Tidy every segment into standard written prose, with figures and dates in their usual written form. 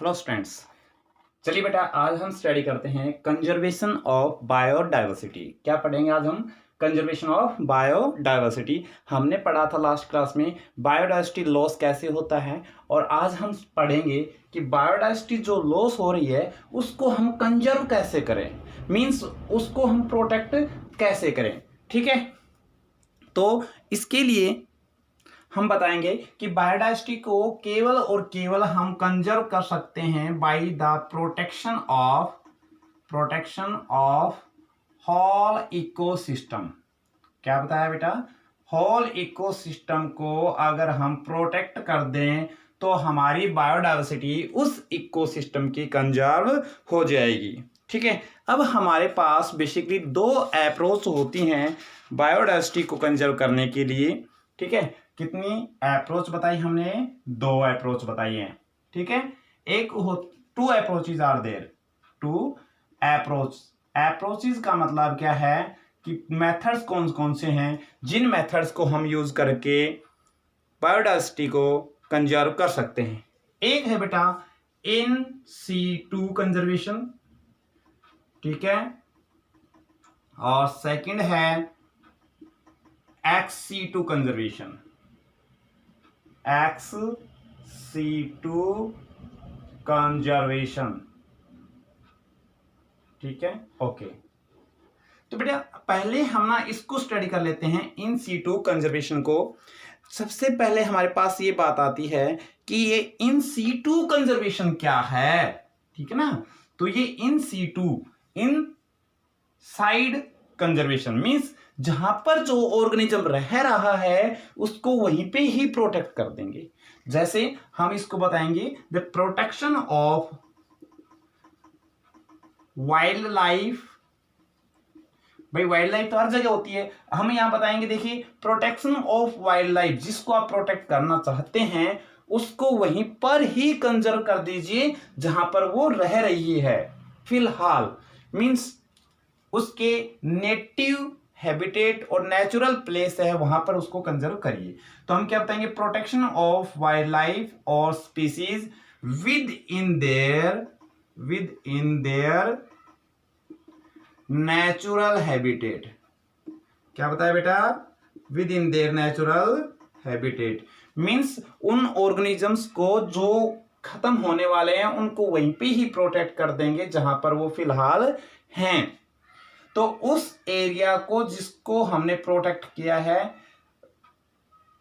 Hello students. चलिए बेटा, आज हम स्टडी करते हैं कंजर्वेशन ऑफ बायोडाइवर्सिटी। क्या पढ़ेंगे आज हम? Conservation of biodiversity. हमने पढ़ा था लास्ट क्लास में बायोडाइवर्सिटी लॉस कैसे होता है, और आज हम पढ़ेंगे कि बायोडाइवर्सिटी जो लॉस हो रही है उसको हम कंजर्व कैसे करें, मीन्स उसको हम प्रोटेक्ट कैसे करें। ठीक है, तो इसके लिए हम बताएंगे कि बायोडाइवर्सिटी को केवल और केवल हम कंजर्व कर सकते हैं by the protection of whole ecosystem. क्या बताया बेटा? होल इकोसिस्टम को अगर हम प्रोटेक्ट कर दें तो हमारी बायोडाइवर्सिटी उस इकोसिस्टम की कंजर्व हो जाएगी। ठीक है, अब हमारे पास बेसिकली दो अप्रोच होती हैं बायोडाइवर्सिटी को कंजर्व करने के लिए। ठीक है, कितनी अप्रोच बताई हमने? दो अप्रोच बताई हैं। ठीक है, एक हो two approaches are there, two approaches का मतलब क्या है कि मेथड्स कौन कौन से हैं जिन मेथड्स को हम यूज करके बायोडाइवर्सिटी को कंजर्व कर सकते हैं। एक है बेटा इन situ कंजर्वेशन, ठीक है, और सेकंड है ex situ conservation. ex situ conservation, ठीक है, ओके। तो बेटा पहले हम ना इसको स्टडी कर लेते हैं, इन situ कंजर्वेशन को। सबसे पहले हमारे पास ये बात आती है कि ये इन situ कंजर्वेशन क्या है। ठीक है ना, तो ये इन situ इन साइड कंजर्वेशन मींस जहां पर जो ऑर्गेनिज्म रह रहा है उसको वहीं पे ही प्रोटेक्ट कर देंगे। जैसे हम इसको बताएंगे the protection of wild life. भाई वाइल्ड लाइफ तो हर जगह होती है, हम यहां बताएंगे, देखिए प्रोटेक्शन ऑफ वाइल्ड लाइफ, जिसको आप प्रोटेक्ट करना चाहते हैं उसको वहीं पर ही कंजर्व कर दीजिए जहां पर वो रह रही है फिलहाल, मींस उसके नेटिव हैबिटेट और नेचुरल प्लेस है वहां पर उसको कंजर्व करिए। तो हम क्या बताएंगे? प्रोटेक्शन ऑफ वाइल्ड लाइफ और species with in their natural habitat. क्या बताया बेटा? With in their natural habitat means उन ऑर्गेनिजम्स को जो खत्म होने वाले हैं उनको वहीं पे ही प्रोटेक्ट कर देंगे जहां पर वो फिलहाल हैं। तो उस एरिया को जिसको हमने प्रोटेक्ट किया है,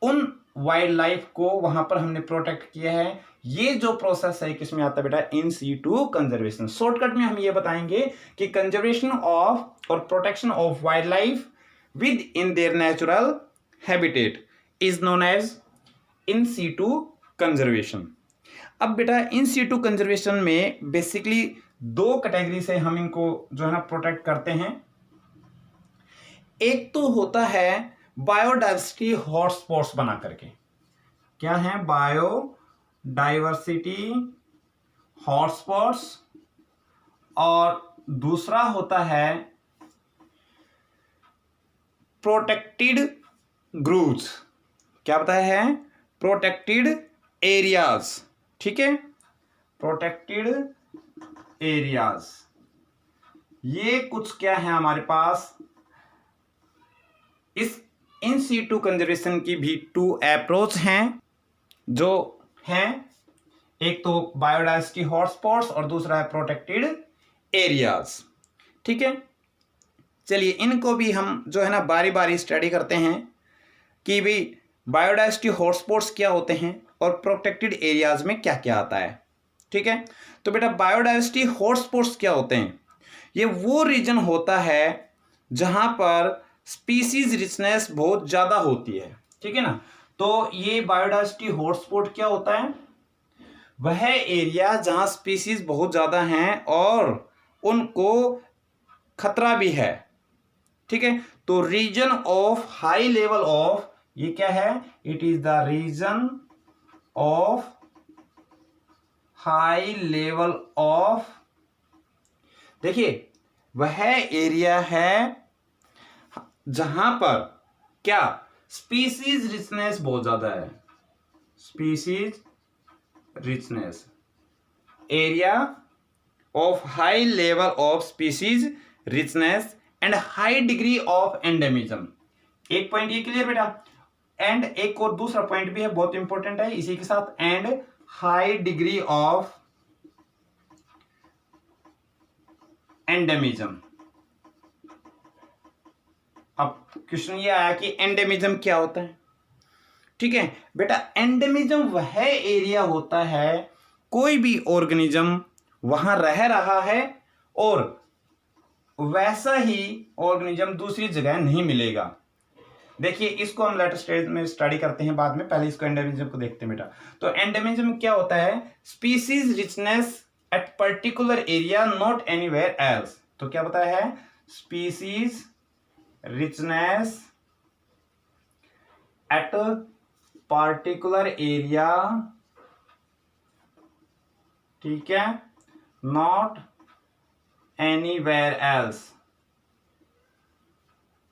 उन वाइल्ड लाइफ को वहां पर हमने प्रोटेक्ट किया है। ये जो प्रोसेस है किसमें आता है बेटा? In situ conservation. शॉर्टकट में हम ये बताएंगे कि कंजर्वेशन ऑफ और protection of wildlife within their natural habitat is known as in situ conservation. अब बेटा इन situ कंजर्वेशन में बेसिकली दो कैटेगरी से हम इनको जो है ना प्रोटेक्ट करते हैं। एक तो होता है बायोडाइवर्सिटी हॉटस्पॉट्स बना करके। क्या है? Biodiversity hotspots. और दूसरा होता है प्रोटेक्टेड ग्रुप्स। क्या बताया है? Protected areas. ठीक है, प्रोटेक्टेड एरियाज। ये कुछ क्या है हमारे पास? इस इन situ कंजर्वेशन की भी टू अप्रोच हैं जो हैं, एक तो बायोडाइवर्सिटी हॉटस्पॉट्स और दूसरा है प्रोटेक्टेड एरियाज। ठीक है, चलिए इनको भी हम जो है ना बारी बारी स्टडी करते हैं कि भी बायोडाइवर्सिटी हॉटस्पॉट्स क्या होते हैं और प्रोटेक्टेड एरियाज में क्या क्या आता है। ठीक है, तो बेटा बायोडाइवर्सिटी हॉटस्पॉट्स क्या होते हैं? ये वो रीजन होता है जहां पर स्पीसीज रिचनेस बहुत ज्यादा होती है। ठीक है ना, तो ये बायोडाइवर्सिटी हॉटस्पॉट क्या होता है? वह एरिया जहां स्पीसीज बहुत ज्यादा हैं और उनको खतरा भी है। ठीक है, तो reason of high level of, ये क्या है? It is the reason of high level of, देखिए वह एरिया है जहां पर क्या? स्पीसीज रिचनेस बहुत ज्यादा है, species richness. Area of high level of species richness and high degree of endemism. एक पॉइंट ये क्लियर बेटा। एंड एक और दूसरा पॉइंट भी है, बहुत इंपॉर्टेंट है इसी के साथ, and high degree of endemism. अब क्वेश्चन ये आया कि एंडेमिज्म क्या होता है। ठीक है बेटा, एंडेमिज्म वह एरिया होता है, कोई भी ऑर्गेनिज्म वहां रह रहा है और वैसा ही ऑर्गेनिज्म दूसरी जगह नहीं मिलेगा। देखिए इसको हम लेटर स्टेज में स्टडी करते हैं बाद में, पहले इसको एंडेमिज्म को देखते हैं बेटा। तो एंडेमिज्म क्या होता है? Species richness at particular area not anywhere else. तो क्या बताया है? Species richness eight particular area, ठीक है, नॉट एनीवेयर एल्स।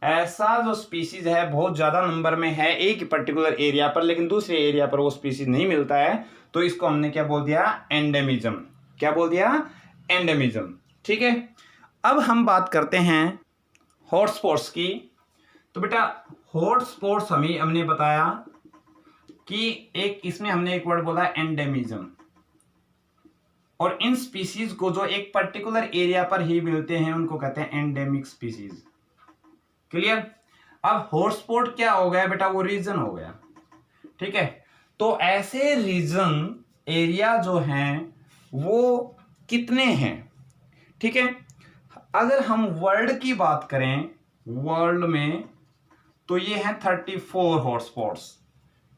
ऐसा जो स्पीसीज है बहुत ज्यादा नंबर में है एक ही पर्टिकुलर एरिया पर, लेकिन दूसरे एरिया पर वो स्पीसीज नहीं मिलता है, तो इसको हमने क्या बोल दिया? एंडेमिज्म। क्या बोल दिया? एंडेमिज्म। ठीक है, अब हम बात करते हैं हॉटस्पॉट्स की। तो बेटा हॉटस्पॉट्स हमने बताया कि एक इसमें हमने एक वर्ड बोला एंडेमिज्म, और इन स्पीसीज को जो एक पर्टिकुलर एरिया पर ही मिलते हैं उनको कहते हैं एंडेमिक स्पीसीज। क्लियर? अब हॉटस्पॉट क्या हो गया बेटा? वो रीजन हो गया। ठीक है, तो ऐसे रीजन एरिया जो हैं वो कितने हैं? ठीक है, अगर हम वर्ल्ड की बात करें, वर्ल्ड में, तो ये हैं 34 हॉटस्पॉट्स।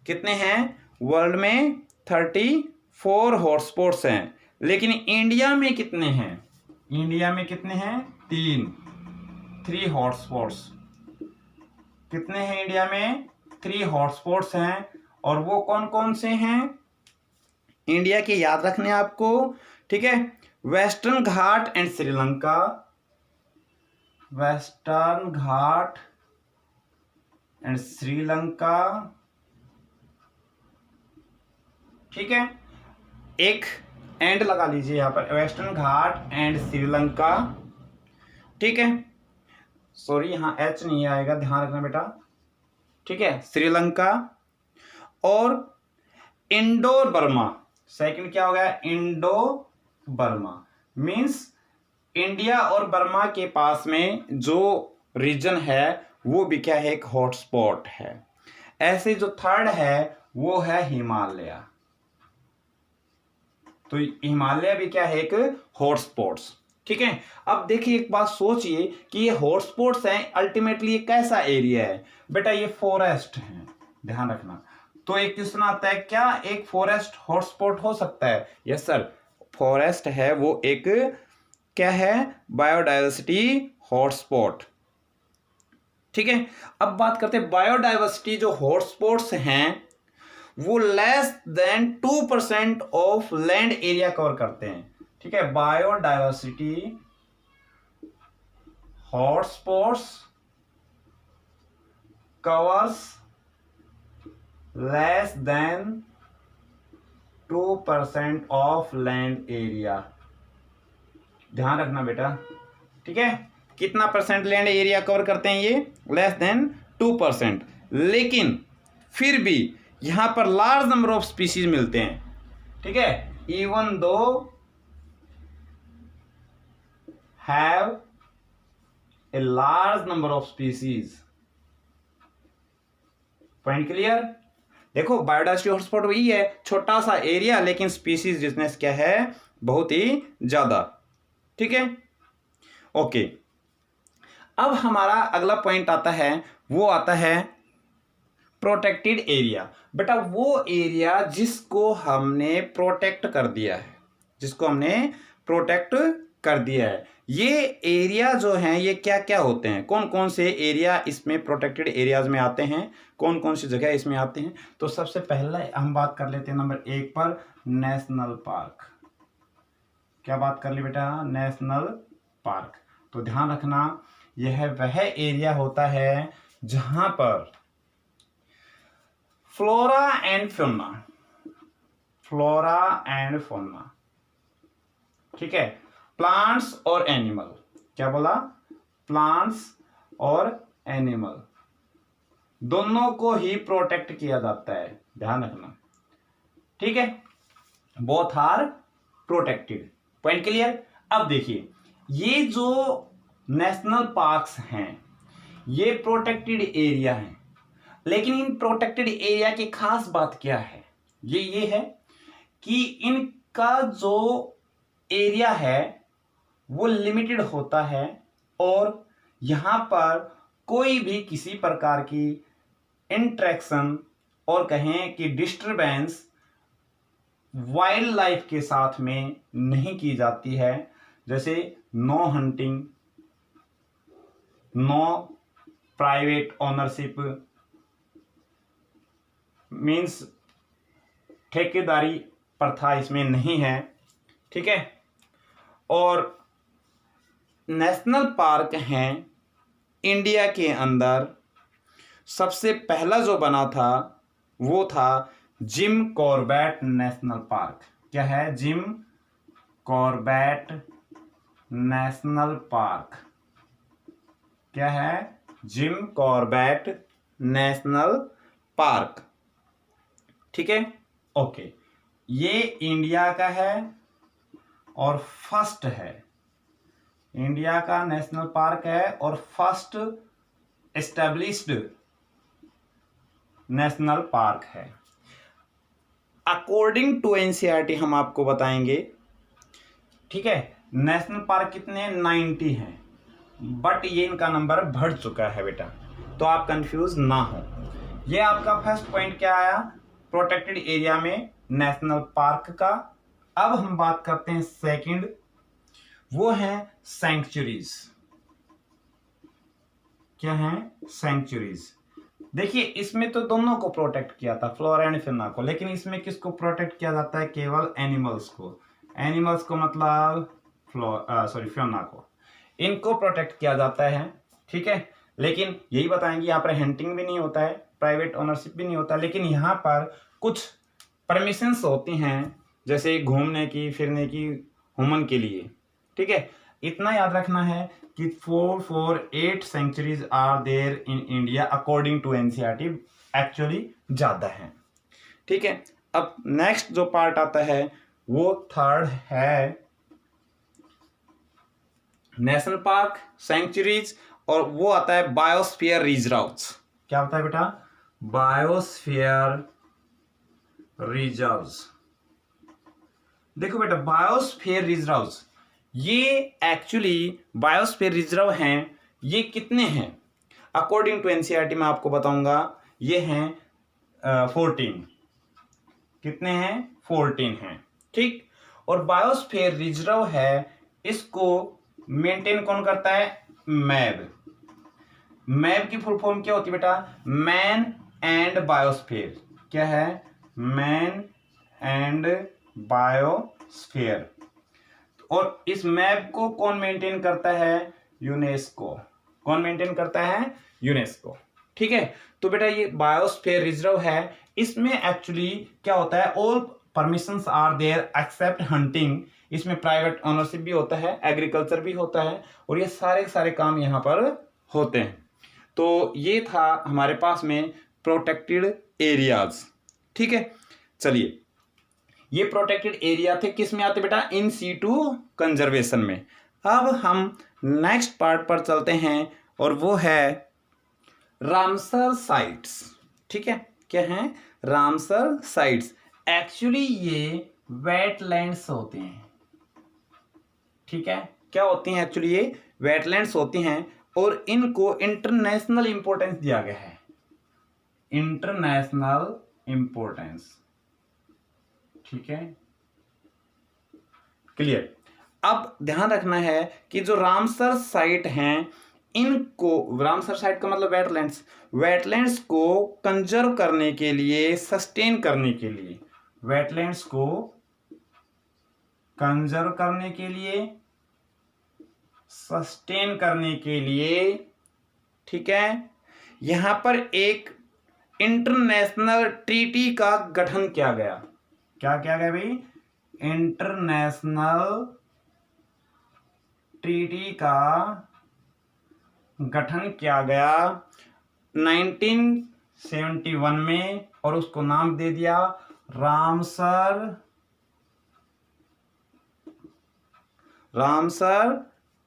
कितने हैं? वर्ल्ड में 34 हॉटस्पॉट्स हैं। लेकिन इंडिया में कितने हैं? इंडिया में कितने हैं? 3 हॉटस्पॉट्स। कितने हैं इंडिया में? 3 हॉटस्पॉट्स हैं। और वो कौन कौन से हैं इंडिया के? याद रखने आपको। ठीक है, western Ghat and Sri Lanka, western Ghat and Sri Lanka. ठीक है, एक एंड लगा लीजिए यहां पर, वेस्टर्न घाट एंड श्रीलंका। ठीक है, सॉरी यहां एच नहीं आएगा, ध्यान रखना बेटा। ठीक है, श्रीलंका और इंडो बर्मा। सेकंड क्या हो गया? Indo Burma. मींस इंडिया और बर्मा के पास में जो रीजन है वो भी क्या है? एक हॉटस्पॉट है। ऐसे जो थर्ड है वो है हिमालय। तो हिमालय भी क्या है? एक हॉटस्पॉट्स। ठीक है, अब देखिए एक बात सोचिए कि ये हॉटस्पॉट्स हैं, अल्टीमेटली ये कैसा एरिया है बेटा? ये फॉरेस्ट है, ध्यान रखना। तो एक क्वेश्चन आता है, क्या एक फॉरेस्ट हॉटस्पॉट हो सकता है? यस सर, फॉरेस्ट है वो एक क्या है? Biodiversity hotspot. ठीक है, अब बात करते हैं बायोडाइवर्सिटी। जो हॉटस्पॉट्स हैं वो less than 2% of land area cover करते हैं। ठीक है, biodiversity hotspots covers less than 2% of land area. ध्यान रखना बेटा। ठीक है, कितना परसेंट लैंड एरिया कवर करते हैं ये? Less than 2%। लेकिन फिर भी यहां पर लार्ज नंबर ऑफ स्पीसीज मिलते हैं। ठीक है, even though have a large number of species. Point clear? देखो बायोडाइवर्सिटी हॉटस्पॉट वही है, छोटा सा एरिया लेकिन स्पीसीज रिचनेस क्या है? बहुत ही ज्यादा। ठीक है, ओके। अब हमारा अगला पॉइंट आता है, वो आता है प्रोटेक्टेड एरिया। बेटा वो एरिया जिसको हमने प्रोटेक्ट कर दिया है, जिसको हमने प्रोटेक्ट कर दिया है। ये एरिया जो हैं ये क्या क्या होते हैं? कौन कौन से एरिया इसमें प्रोटेक्टेड एरियाज में आते हैं? कौन कौन सी जगह इसमें आते हैं? तो सबसे पहला हम बात कर लेते हैं नंबर 1 पर, नेशनल पार्क। क्या बात कर ली बेटा? National park. तो ध्यान रखना यह वह एरिया होता है जहां पर फ्लोरा एंड फौना ठीक है, प्लांट्स और एनिमल, क्या बोला, प्लांट्स और एनिमल दोनों को ही प्रोटेक्ट किया जाता है, ध्यान रखना, ठीक है, both are protected, point clear. अब देखिए, ये जो नेशनल पार्क्स हैं ये प्रोटेक्टेड एरिया हैं, लेकिन इन प्रोटेक्टेड एरिया की खास बात क्या है, ये है कि इनका जो एरिया है वो लिमिटेड होता है और यहां पर कोई भी किसी प्रकार की इंटरेक्शन और कहें कि डिस्टरबेंस वाइल्ड लाइफ के साथ में नहीं की जाती है, जैसे no hunting, no private ownership, means ठेकेदारी प्रथा इसमें नहीं है, ठीक है। और नेशनल पार्क हैं इंडिया के अंदर, सबसे पहला जो बना था वो था जिम कॉर्बेट नेशनल पार्क। क्या है, जिम कॉर्बेट नेशनल पार्क, क्या है, जिम कॉर्बेट नेशनल पार्क, ठीक है, ओके। ये इंडिया का है और फर्स्ट है, इंडिया का नेशनल पार्क है और फर्स्ट एस्टेब्लिश्ड नेशनल पार्क है। अकॉर्डिंग टू एनसीईआरटी हम आपको बताएंगे, ठीक है, नेशनल पार्क कितने 90 हैं, बट ये इनका नंबर बढ़ चुका है बेटा, तो आप कंफ्यूज ना हो। ये आपका फर्स्ट पॉइंट क्या आया, प्रोटेक्टेड एरिया में नेशनल पार्क का। अब हम बात करते हैं सेकंड, वो है सैंक्चुरीज। क्या है, सैंक्चुरीज। देखिए इसमें तो दोनों को प्रोटेक्ट किया था, फ्लोरा एंड फौना को, लेकिन इसमें किसको प्रोटेक्ट किया जाता है, केवल एनिमल्स को, एनिमल्स को मतलब फौना को, इनको प्रोटेक्ट किया जाता है, ठीक है। लेकिन यही बताएंगे यहाँ पर हंटिंग भी नहीं होता है, प्राइवेट ओनरशिप भी नहीं होता, लेकिन यहाँ पर कुछ परमिशंस होती हैं, जैसे घूमने की फिरने की ह्यूमन के लिए, ठीक है। इतना याद रखना है कि 448 sanctuaries are there in India according to NCERT, actually ज्यादा है, ठीक है। अब नेक्स्ट जो पार्ट आता है वो थर्ड है नेशनल पार्क, सेंचुरीज, और वो आता है बायोस्फीयर रिजर्व्स। क्या होता है बेटा, बायोस्फीयर रिजर्व्स। देखो बेटा, बायोस्फीयर रिजर्व्स ये एक्चुअली बायोस्फीयर रिजर्व हैं, ये कितने हैं अकॉर्डिंग टू एनसीईआरटी मैं आपको बताऊंगा, ये हैं 14, कितने हैं 14 हैं, ठीक। और बायोस्फीयर रिजर्व है, इसको मेंटेन कौन करता है, मैब। मैब की फुल फॉर्म क्या होती है बेटा, मैन एंड बायोस्फीयर। क्या है, मैन एंड बायोस्फीयर। और इस मैप को कौन मेंटेन करता है, यूनेस्को। कौन मेंटेन करता है, यूनेस्को, ठीक है। तो बेटा ये बायोस्फीयर रिजर्व है, इसमें एक्चुअली क्या होता है, all permissions are there except hunting, इसमें प्राइवेट ओनरशिप भी होता है, एग्रीकल्चर भी होता है, और ये सारे काम यहाँ पर होते हैं। तो ये था हमारे पास में प्रोटेक्टेड एरियाज, ठीक है। चलिए, ये प्रोटेक्टेड एरिया थे, किस में आते बेटा, इन सीटू कंजर्वेशन में। अब हम नेक्स्ट पार्ट पर चलते हैं और वो है रामसर साइट्स, ठीक है। क्या है, रामसर साइट्स। एक्चुअली ये वेटलैंड्स होते हैं, ठीक है। क्या होती हैं, एक्चुअली ये वेटलैंड्स होती हैं और इनको इंटरनेशनल इंपॉर्टेंस दिया गया है, इंटरनेशनल इंपॉर्टेंस, ठीक है, क्लियर। अब ध्यान रखना है कि जो रामसर साइट हैं, इनको, रामसर साइट का मतलब वेटलैंड्स, वेटलैंड्स को कंजर्व करने के लिए, सस्टेन करने के लिए, वेटलैंड्स को कंजर्व करने के लिए, सस्टेन करने के लिए, ठीक है, यहां पर एक इंटरनेशनल ट्रीटी का गठन किया गया। क्या किया गया भाई, इंटरनेशनल ट्रीटी का गठन किया गया 1971 में और उसको नाम दे दिया रामसर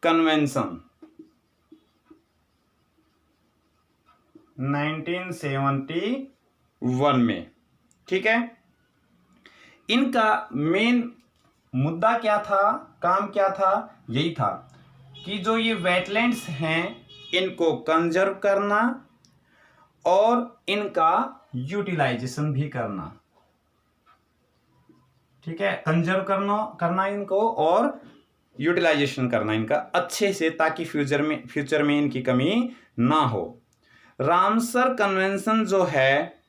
कन्वेंशन 1971 में। ठीक है, इनका मेन मुद्दा क्या था, काम क्या था, यही था कि जो ये वेटलैंड्स हैं इनको कंजर्व करना और इनका यूटिलाइजेशन भी करना। ठीक है, कंजर्व करना इनको और यूटिलाइजेशन करना इनका अच्छे से, ताकि फ्यूचर में इनकी कमी ना हो। रामसर कन्वेंशन जो है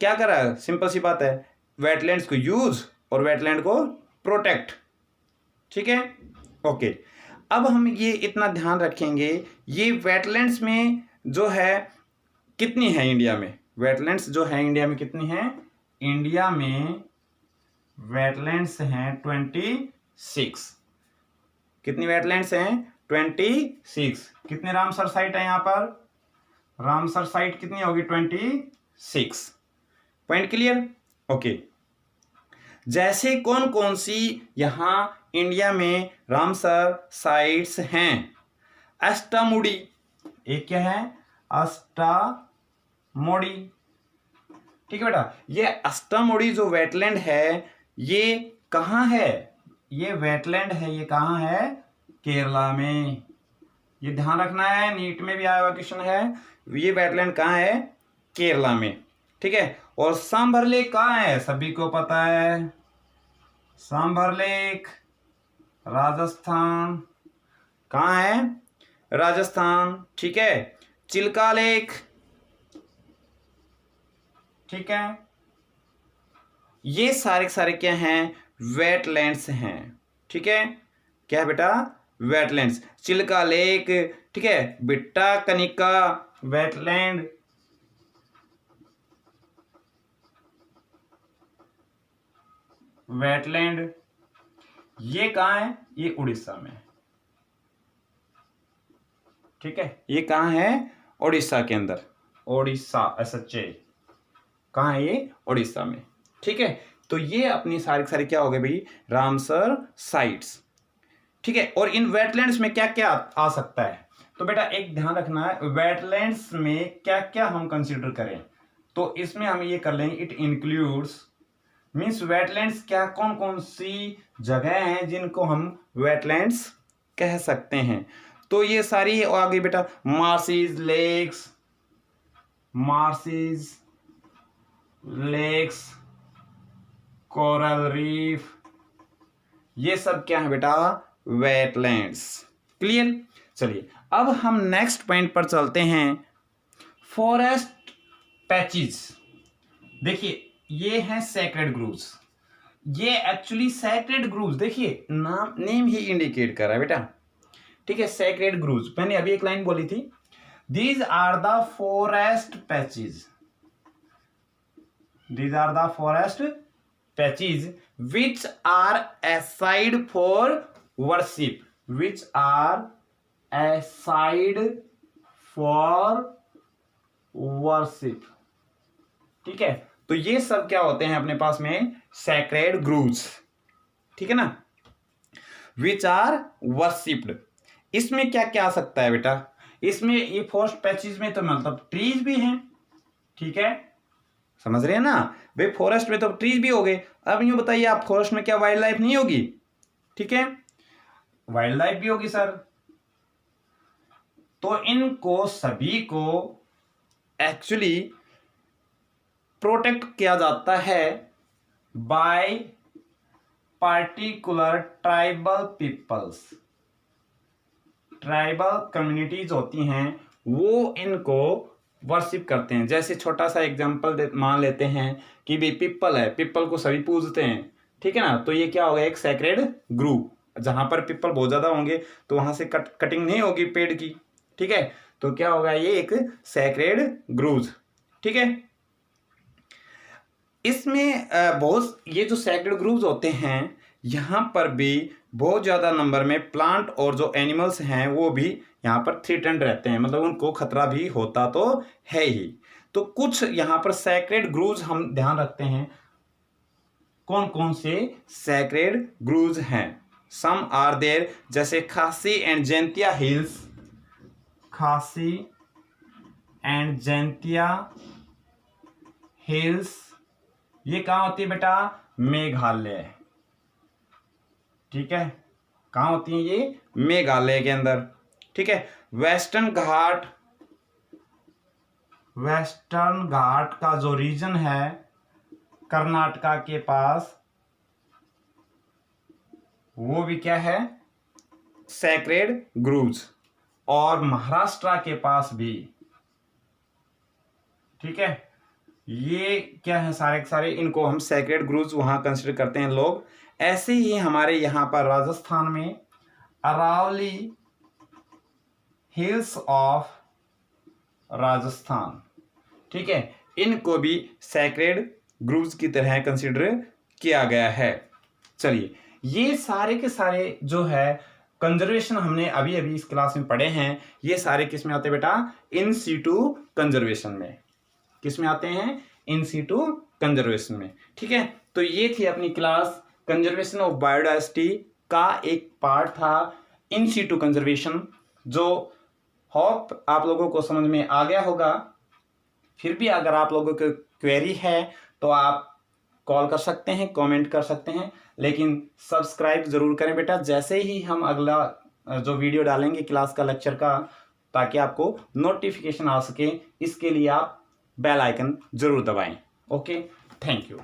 क्या कर रहा है, सिंपल सी बात है, वेटलैंड्स को यूज और वेटलैंड को प्रोटेक्ट। ठीक है, ओके। अब हम ये इतना ध्यान रखेंगे, ये वेटलैंड्स में जो है कितनी है इंडिया में, वेटलैंड्स जो है इंडिया में कितनी है, इंडिया में वेटलैंड्स हैं 26। कितनी वेटलैंड्स हैं, 26। कितने रामसर साइट है यहाँ पर, रामसर साइट कितनी होगी, 26। Point clear, okay. जैसे कौन कौन सी यहां इंडिया में रामसर साइट्स हैं, अष्टामुडी, एक क्या है, अष्टामुडी। ठीक है बेटा, ये अष्टामुडी जो वेटलैंड है ये कहां है, ये वेटलैंड है, ये कहां है, केरला में। ये ध्यान रखना है, नीट में भी आया हुआ क्वेश्चन है, ये वेटलैंड कहां है, केरला में। ठीक है, और सांभर लेक कहां है, सभी को पता है, सांभर लेक राजस्थान, कहां है, राजस्थान। ठीक है, चिल्का लेक, ठीक है, ये सारे सारे क्या हैं, वेटलैंड्स हैं। ठीक है, क्या है बेटा, वेटलैंड्स। चिल्का लेक, ठीक है, बिट्टा कनिका वेटलैंड, ये कहां है, ये उड़ीसा में। ठीक है, ये कहां है, उड़ीसा के अंदर, ओडिशा SHA, कहां है ये, उड़ीसा में। ठीक है, तो ये अपनी सारी सारी क्या हो गए भाई, रामसर साइट्स। ठीक है, और इन वेटलैंड्स में क्या क्या आ सकता है, तो बेटा एक ध्यान रखना है, वेटलैंड्स में क्या क्या हम कंसीडर करें, तो इसमें हम ये कर लेंगे, इट इंक्लूड्स, मीन्स वेटलैंड्स क्या, कौन कौन सी जगह हैं जिनको हम वेटलैंड्स कह सकते हैं। तो ये सारी आगे बेटा, मार्सेस लेक्स, कोरल रीफ, ये सब क्या है बेटा, वेटलैंड्स। क्लियर, चलिए अब हम नेक्स्ट पॉइंट पर चलते हैं, फॉरेस्ट पैचेस। देखिए ये हैं सैक्रेड ग्रूव्स, ये एक्चुअली सैक्रेड ग्रूव्स, देखिए नेम ही इंडिकेट कर रहा है बेटा। ठीक है, सैक्रेड ग्रूव्स, मैंने अभी एक लाइन बोली थी, these are the forest patches, these are the forest patches which are aside for worship, which are aside for worship। ठीक है, तो ये सब क्या होते हैं अपने पास में, sacred groves। ठीक है ना, which are worshipped। इसमें क्या क्या आ सकता है बेटा, इसमें ये फॉरेस्ट पैचेस में तो मतलब ट्रीज भी हैं। ठीक है, समझ रहे हैं ना भाई, फॉरेस्ट में तो ट्रीज भी हो गए। अब यूं बताइए आप, फॉरेस्ट में क्या वाइल्ड लाइफ नहीं होगी, ठीक है, वाइल्ड लाइफ भी होगी सर। तो इनको सभी को एक्चुअली प्रोटेक्ट किया जाता है by particular tribal peoples, tribal communities होती हैं वो इनको वर्शिप करते हैं। जैसे छोटा सा एग्जांपल मान लेते हैं कि भाई पिपल है, पिपल को सभी पूजते हैं। ठीक है ना, तो ये क्या होगा, एक सैक्रेड ग्रूव। जहां पर पिपल बहुत ज्यादा होंगे तो वहां से कटिंग नहीं होगी पेड़ की। ठीक है, तो क्या होगा, ये एक सैक्रेड ग्रूव। ठीक है, इसमें बहुत ये जो सैक्रेड ग्रूव्स होते हैं यहाँ पर भी बहुत ज़्यादा नंबर में प्लांट और जो एनिमल्स हैं वो भी यहाँ पर थ्रेटेंड रहते हैं, मतलब उनको खतरा भी होता तो है ही। तो कुछ यहाँ पर सैक्रेड ग्रूव्स हम ध्यान रखते हैं, कौन कौन से सैक्रेड ग्रूव्स हैं। सम आर देयर, जैसे खासी एंड जैंतिया हिल्स, खासी एंड जैंतिया हिल्स, ये कहाँ होती है बेटा? मेघालय। ठीक है, कहाँ होती है ये? मेघालय के अंदर। ठीक है, वेस्टर्न घाट का जो रीजन है कर्नाटका के पास, वो भी क्या है? Sacred groves. और महाराष्ट्र के पास भी। ठीक है, ये क्या है? सारे के सारे इनको हम सैक्रेड ग्रूव्स वहां कंसिडर करते हैं लोग। ऐसे ही हमारे यहां पर राजस्थान में अरावली हिल्स ऑफ राजस्थान, ठीक है, इनको भी सैक्रेड ग्रूव्स की तरह कंसिडर किया गया है। चलिए, ये सारे के सारे जो है कंजर्वेशन हमने अभी अभी इस क्लास में पढ़े हैं, ये सारे किस में आते हैं बेटा? इन सीटू कंजर्वेशन में। किस में आते हैं? इन सीटू कंजर्वेशन में। ठीक है, तो ये थी अपनी क्लास, कंजर्वेशन ऑफ बायोडायवर्सिटी का एक पार्ट था इन सीटू कंजर्वेशन, जो होप आप लोगों को समझ में आ गया होगा। फिर भी अगर आप लोगों को क्वेरी है तो आप कॉल कर सकते हैं, कमेंट कर सकते हैं, लेकिन सब्सक्राइब जरूर करें बेटा, जैसे ही हम अगला जो वीडियो डालेंगे क्लास का, लेक्चर का, ताकि आपको नोटिफिकेशन आ सके, इसके लिए आप बेल आइकन जरूर दबाएं। Okay, thank you.